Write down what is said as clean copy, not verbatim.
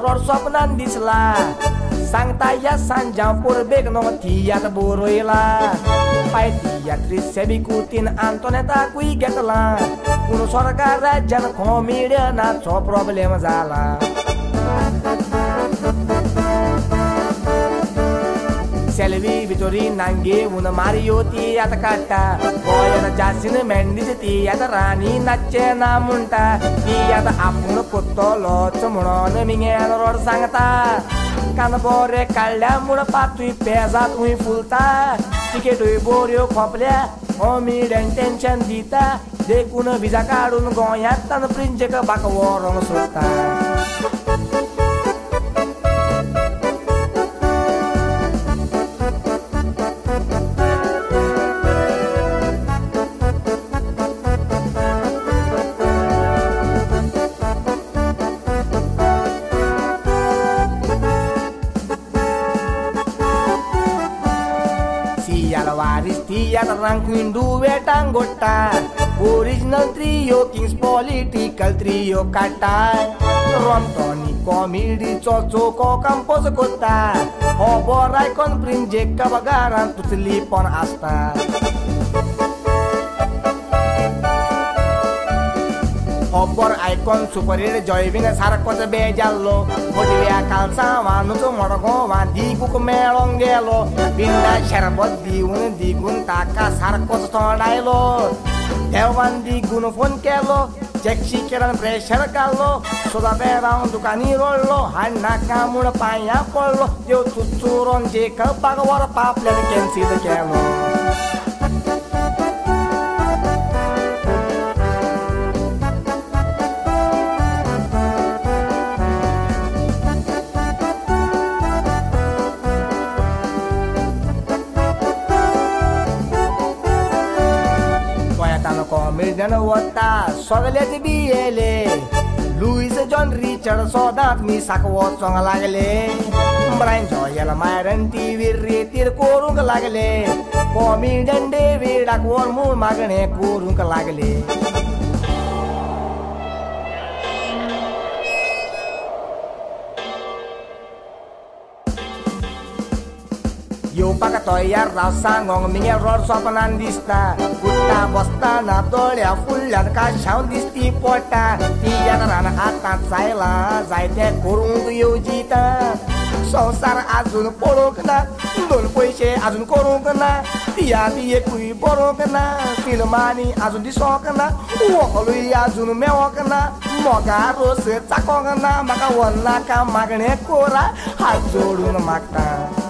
road स्वप्नान दिसला सांगता या सांजा पोरबेक नो थियात बोरोयला पाय थियात्री सेबिकुतीन आंतोनेता कुई घेतला पूण सरकार राज्यान कॉमेडियनाचो प्रॉब्लेम जाला सेल्वी भितोरी नांगे उन मारियो ती आता काटा गोयन जासीन मेंडीच ती आता राणी नाचे ना म्हणटा ती आता आपूण कोत्तोलोच म्हणून मिंगेन रोड सांगता कान बरे काढल्या म्हूण पातूय पेजात हुंय फुलता तिकेटूय बोऱ्यो खोपल्या कॉमेडियन टेन्शन दिता देखून विजा काडून गोंयांत तान प्रिंचेक बाक व्हरोंक सोदता Tiada rangkuin duet anggota Original trio Kings political trio kata Rontoni komedi cocok kampus kota Oborai kon prinjek kabagaran tutelipon asta Obor icon superhero joyvin sarkot bejallo modivya kalsa manuk morgo wadi kuk melonggelo binda sharbat diun digun taka sarkot todailo dewan digun phone kelo jeksi keran pressure kallo soda berang dukani rollo hanna kamun paya pollo yo tuturon je ke bagwar paplen kensi de kelo Komedian wata sogalet biele Louis John Richard sodat mi sakwot song lagale Brian Joyal Myron TV retir korung lagale Komedian David akwon mun magane korung lagale Yo pakai toyar rasa ngong mingel road sopanan dista Kuta bosta na tolya fullan ka sound disti pota Tiya rana atat saila zaite kurung yo jita Sonsar azun poro kena Dol poise azun kurung kena Tiya tiye kui poro kena Filmani azun disok kena Wokolui azun mewo kena Moga rose cakong kena Maka wala ka magne kora Hajodun makta